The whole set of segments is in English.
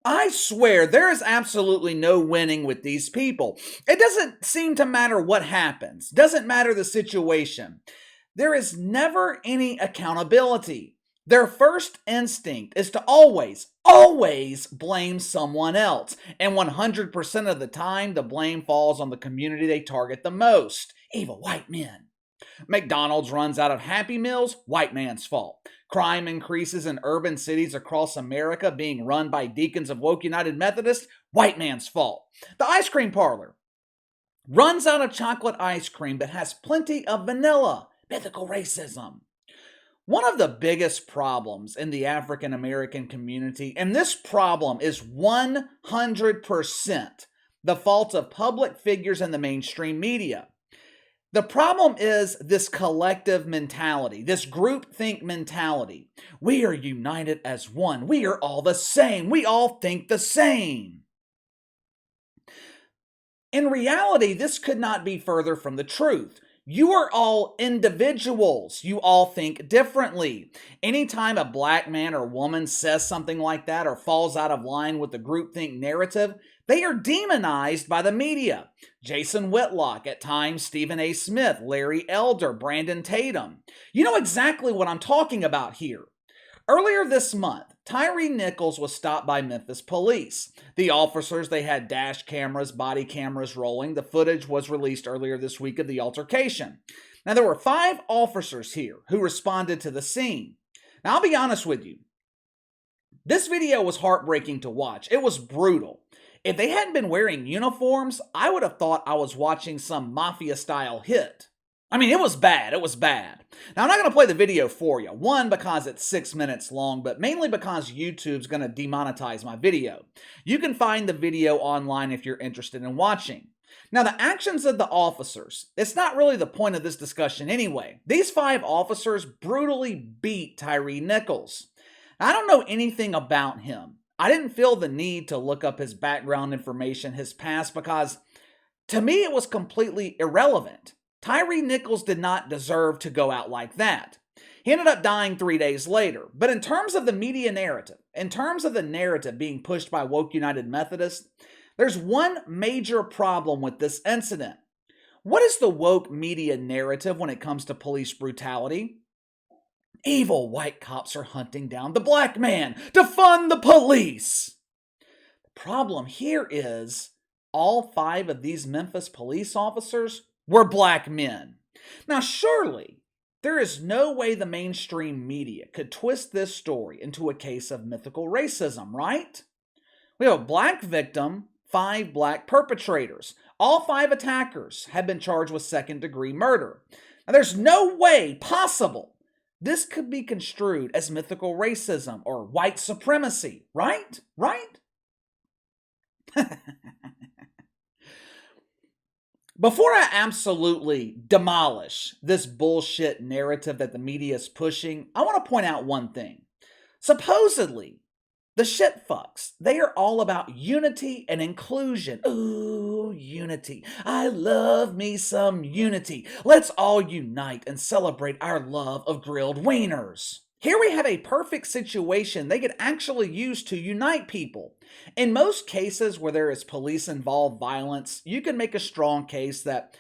I swear, there is absolutely no winning with these people. It doesn't seem to matter what happens, doesn't matter the situation. There is never any accountability. Their first instinct is to always blame someone else. And 100% of the time, the blame falls on the community they target the most: evil white men. McDonald's runs out of Happy Meals, white man's fault. Crime increases in urban cities across America being run by deacons of woke United Methodist, white man's fault. The ice cream parlor runs out of chocolate ice cream but has plenty of vanilla, mythical racism. One of the biggest problems in the African American community, and this problem is 100% the fault of public figures in the mainstream media. The problem is this collective mentality, this groupthink mentality. We are united as one. We are all the same. We all think the same. In reality, this could not be further from the truth. You are all individuals. You all think differently. Anytime a black man or woman says something like that or falls out of line with the groupthink narrative, they are demonized by the media. Jason Whitlock, at times Stephen A. Smith, Larry Elder, Brandon Tatum. You know exactly what I'm talking about here. Earlier this month, Tyre Nichols was stopped by Memphis police. The officers, they had dash cameras, body cameras rolling. The footage was released earlier this week of the altercation. Now, there were 5 officers here who responded to the scene. Now, I'll be honest with you. This video was heartbreaking to watch. It was brutal. If they hadn't been wearing uniforms, I would have thought I was watching some mafia-style hit. I mean, it was bad. It was bad. Now, I'm not going to play the video for you. One, because it's 6 minutes long, but mainly because YouTube's going to demonetize my video. You can find the video online if you're interested in watching. Now, the actions of the officers, it's not really the point of this discussion anyway. These 5 officers brutally beat Tyre Nichols. I don't know anything about him. I didn't feel the need to look up his background information, his past, because to me it was completely irrelevant. Tyre Nichols did not deserve to go out like that. He ended up dying 3 days later. But in terms of the media narrative, in terms of the narrative being pushed by woke United Methodist, there's one major problem with this incident. What is the woke media narrative when it comes to police brutality? Evil white cops are hunting down the black man to fund the police. The problem here is all 5 of these Memphis police officers were black men. Now, surely there is no way the mainstream media could twist this story into a case of mythical racism, right? We have a black victim, 5 black perpetrators. All 5 attackers have been charged with second-degree murder. Now, there's no way possible this could be construed as mythical racism or white supremacy, right? Right? Before I absolutely demolish this bullshit narrative that the media is pushing, I want to point out one thing. Supposedly, the shit fucks, they are all about unity and inclusion. Ooh, unity. I love me some unity. Let's all unite and celebrate our love of grilled wieners. Here we have a perfect situation they could actually use to unite people. In most cases where there is police-involved violence, you can make a strong case that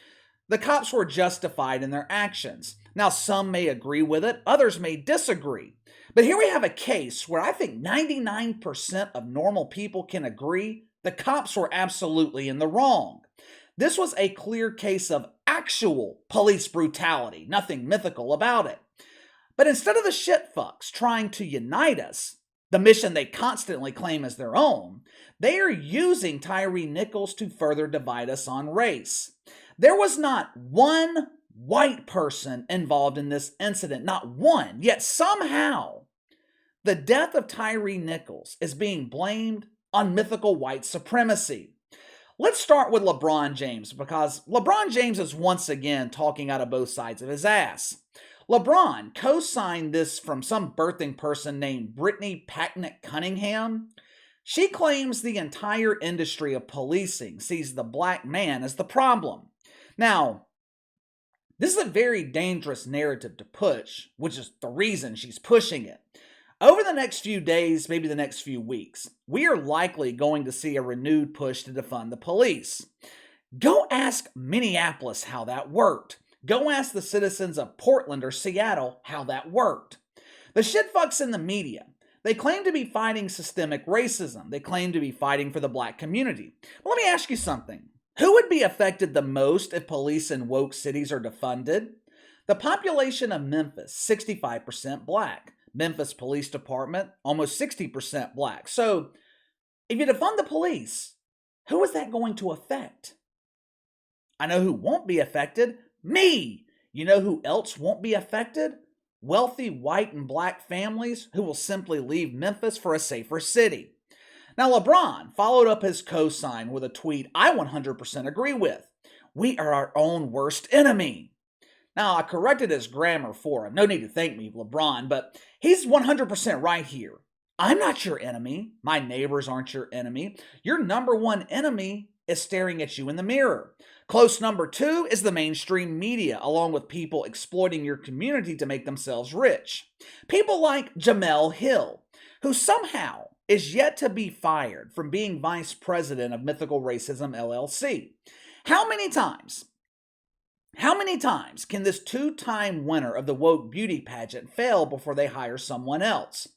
the cops were justified in their actions. Now, some may agree with it, others may disagree. But here we have a case where I think 99% of normal people can agree the cops were absolutely in the wrong. This was a clear case of actual police brutality, nothing mythical about it. But instead of the shitfucks trying to unite us, the mission they constantly claim as their own, they are using Tyre Nichols to further divide us on race. There was not one white person involved in this incident, not one, yet somehow the death of Tyre Nichols is being blamed on mythical white supremacy. Let's start with LeBron James, because LeBron James is once again talking out of both sides of his ass. LeBron co-signed this from some birthing person named Brittany Packnett Cunningham. She claims the entire industry of policing sees the black man as the problem. Now, this is a very dangerous narrative to push, which is the reason she's pushing it. Over the next few days, maybe the next few weeks, we are likely going to see a renewed push to defund the police. Go ask Minneapolis how that worked. Go ask the citizens of Portland or Seattle how that worked. The shitfucks in the media, they claim to be fighting systemic racism. They claim to be fighting for the black community. Let me ask you something. Who would be affected the most if police in woke cities are defunded? The population of Memphis, 65% black. Memphis Police Department, almost 60% black. So, if you defund the police, who is that going to affect? I know who won't be affected. Me! You know who else won't be affected? Wealthy white and black families who will simply leave Memphis for a safer city. Now, LeBron followed up his cosign with a tweet I 100% agree with. We are our own worst enemy. Now, I corrected his grammar for him. No need to thank me, LeBron, but he's 100% right here. I'm not your enemy. My neighbors aren't your enemy. Your number one enemy is staring at you in the mirror. Close number two is the mainstream media, along with people exploiting your community to make themselves rich. People like Jemele Hill, who somehow is yet to be fired from being vice president of Mythical Racism LLC. How many times can this two-time winner of the woke beauty pageant fail before they hire someone else?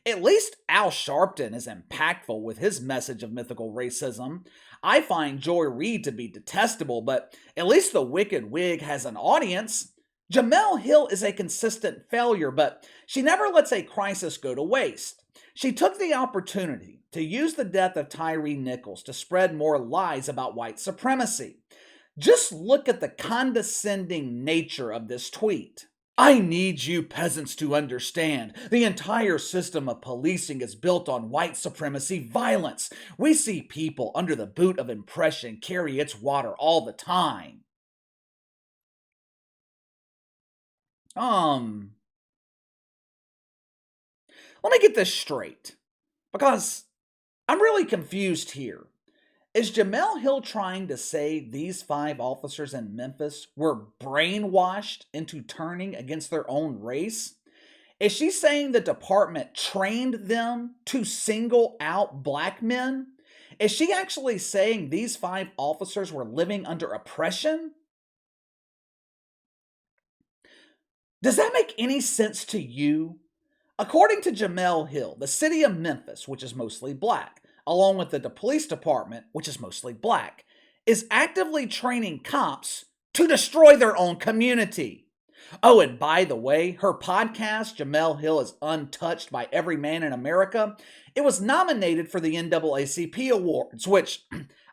At least Al Sharpton is impactful with his message of mythical racism. I find Joy Reid to be detestable, but at least the Wicked Wig has an audience. Jemele Hill is a consistent failure, but she never lets a crisis go to waste. She took the opportunity to use the death of Tyre Nichols to spread more lies about white supremacy. Just look at the condescending nature of this tweet. I need you peasants to understand. The entire system of policing is built on white supremacy violence. We see people under the boot of oppression carry its water all the time. Let me get this straight, because I'm really confused here. Is Jemele Hill trying to say these 5 officers in Memphis were brainwashed into turning against their own race? Is she saying the department trained them to single out black men? Is she actually saying these 5 officers were living under oppression? Does that make any sense to you? According to Jemele Hill, the city of Memphis, which is mostly black, along with the police department, which is mostly black, is actively training cops to destroy their own community. Oh, and by the way, her podcast, Jemele Hill is Untouched by Every Man in America, it was nominated for the NAACP Awards, which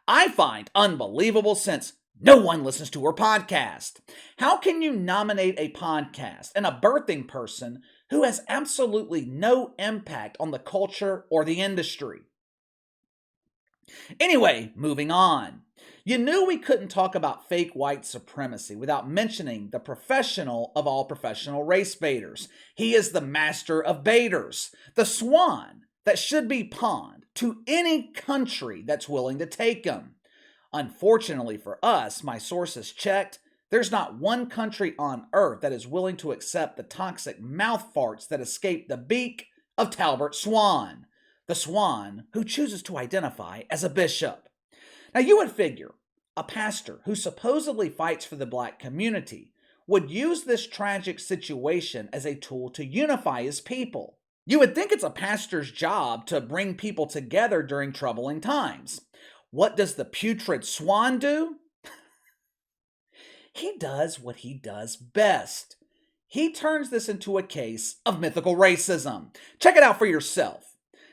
I find unbelievable since no one listens to her podcast. How can you nominate a podcast and a birthing person who has absolutely no impact on the culture or the industry? Anyway, moving on. You knew we couldn't talk about fake white supremacy without mentioning the professional of all professional race baiters. He is the master of baiters, the swan that should be pawned to any country that's willing to take him. Unfortunately for us, my sources checked, there's not one country on earth that is willing to accept the toxic mouth farts that escape the beak of Talbert Swan, the swan who chooses to identify as a bishop. Now you would figure a pastor who supposedly fights for the black community would use this tragic situation as a tool to unify his people. You would think it's a pastor's job to bring people together during troubling times. What does the putrid swan do? He does what he does best. He turns this into a case of mythical racism. Check it out for yourself.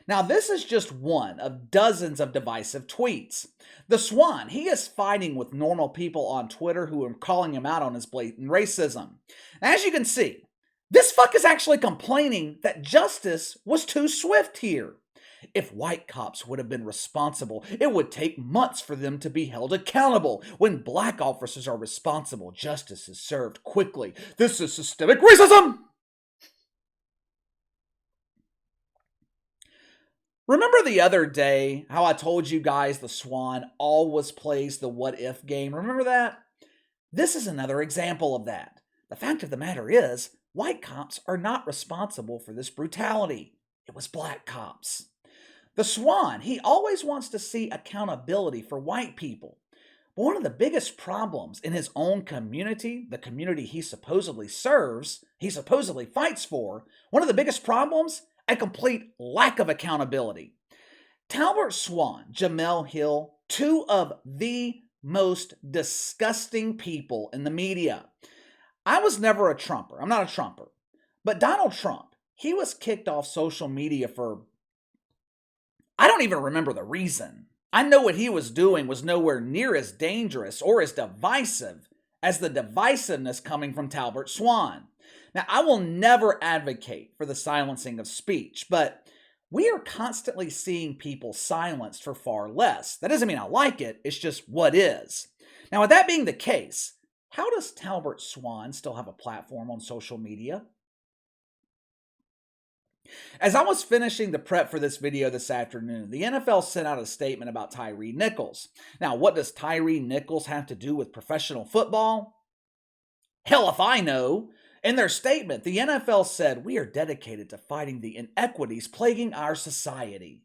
Now, this is just one of dozens of divisive tweets. The Swan, he is fighting with normal people on Twitter who are calling him out on his blatant racism. As you can see, this fuck is actually complaining that justice was too swift here. If white cops would have been responsible, it would take months for them to be held accountable. When black officers are responsible, justice is served quickly. This is systemic racism! Remember the other day how I told you guys the Swan always plays the what if game? Remember that? This is another example of that. The fact of the matter is, white cops are not responsible for this brutality. It was black cops. The Swan, he always wants to see accountability for white people. But one of the biggest problems in his own community, the community he supposedly serves, he supposedly fights for, one of the biggest problems, a complete lack of accountability. Talbert Swan, Jemele Hill, two of the most disgusting people in the media. I was never a Trumper. I'm not a Trumper. But Donald Trump, he was kicked off social media for, I don't even remember the reason. I know what he was doing was nowhere near as dangerous or as divisive as the divisiveness coming from Talbert Swan. Now, I will never advocate for the silencing of speech, but we are constantly seeing people silenced for far less. That doesn't mean I like it, it's just what is. Now, with that being the case, how does Talbert Swan still have a platform on social media? As I was finishing the prep for this video this afternoon, the NFL sent out a statement about Tyre Nichols. Now, what does Tyre Nichols have to do with professional football? Hell if I know. In their statement, the NFL said, "We are dedicated to fighting the inequities plaguing our society."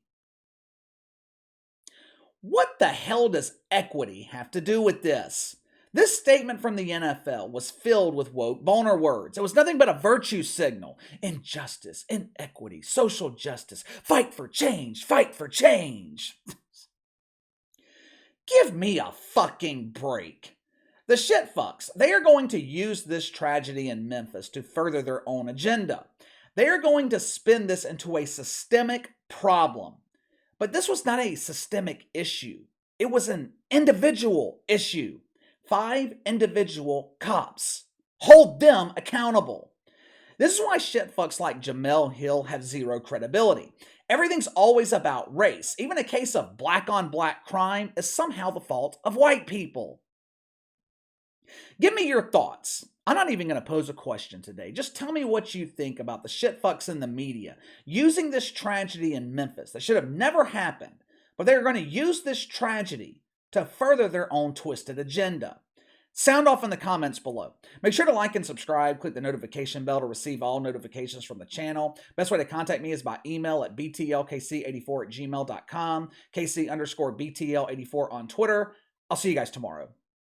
What the hell does equity have to do with this? This statement from the NFL was filled with woke boner words. It was nothing but a virtue signal. Injustice, inequity, social justice, fight for change, fight for change. Give me a fucking break. The shitfucks, they are going to use this tragedy in Memphis to further their own agenda. They are going to spin this into a systemic problem. But this was not a systemic issue. It was an individual issue. 5 individual cops. Hold them accountable. This is why shitfucks like Jemele Hill have zero credibility. Everything's always about race. Even a case of black on black crime is somehow the fault of white people. Give me your thoughts. I'm not even going to pose a question today. Just tell me what you think about the shitfucks in the media using this tragedy in Memphis that should have never happened, but they're going to use this tragedy to further their own twisted agenda. Sound off in the comments below. Make sure to like and subscribe. Click the notification bell to receive all notifications from the channel. Best way to contact me is by email at btlkc84@gmail.com, KC_BTL84 on Twitter. I'll see you guys tomorrow.